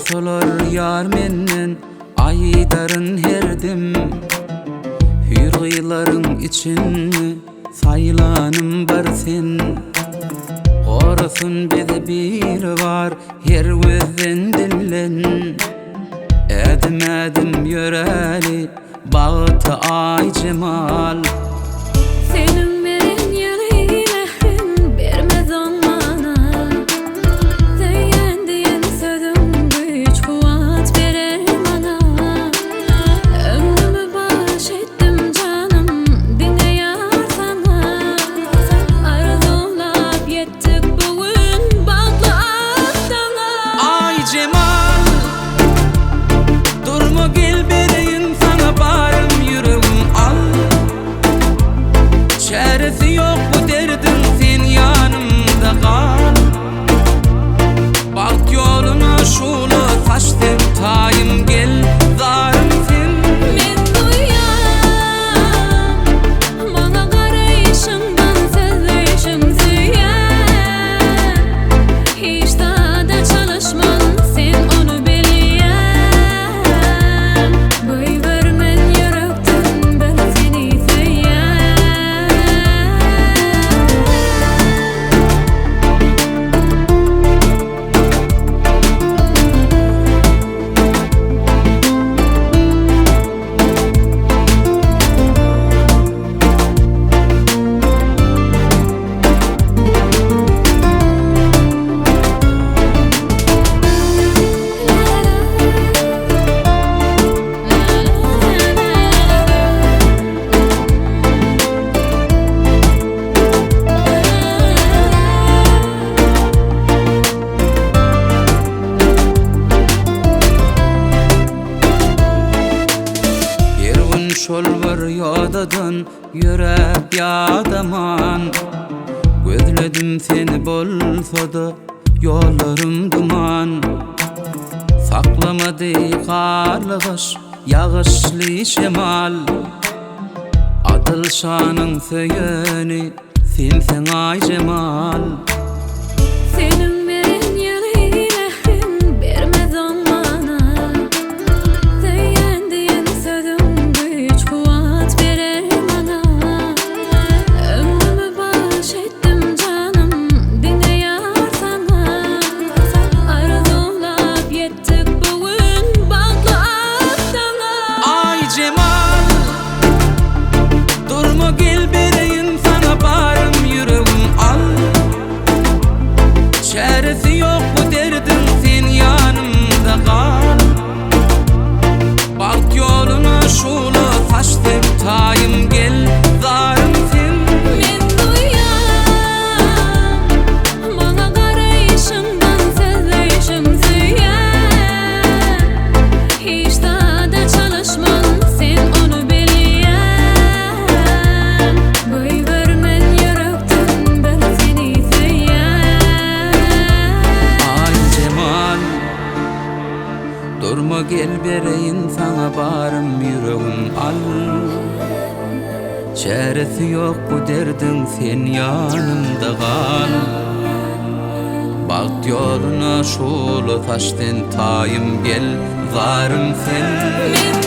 Oçolar yar menden aydarın herdim. Hür gıyların içinde saylanım bar sen. Orasın bize bir var her gözden dillen. Edim edim yöreli bağıtı ay cemal. Senin benim yeli mehrim bermez olmana. Diyen diyen sözüm güç kuvvet verir bana. Ömrümü baş ettim canım dinle yar sana. Arzulap yettik bugün bağlar sana. Ay cemal, durma gel bereyim sana barım yüreğim al. Çaresi yok bu derdin sen yanımda kal. Bak yoluna şulu taştım tayım gel zarım sen. Men duyan bana karayışından sözleşim süyen. Hiç daha da çalışman sen onu biliyen. Boy vermen yürekten ben seni süyen. Yerun şol bir yodadan yürek yadaman. Gözledim seni bolsa da yollarım duman. Saklamadı karlıgış yağışlı şemal. Adıl şanın söyeni sen ay cemal. Senin benim yeli mehrim bermez olmana. Diyen diyen sözüm güç kuvvet verir bana. Ömrümü baş ettim canım dinle yar sana. Arzulap yettik bugün bağlar sana. Ay cemal, durma gel bereyim sana barım yüreğim al. Çaresi yok bu derdin sen yanımda kal. Bak yoluna şulu taştım tayım gel zarım sen. Men duyan bana karayışından sözleşim süyen. Hiç daha da çalışman sen onu biliyen. Boy vermen yürekten ben seni süyen. Ay cemal, durma gel bereyim sana barım yüreğim al. Çaresi yok bu derdin sen yanımda kal. Bak yoluna şulu taştın tayım gel zarım sen. Men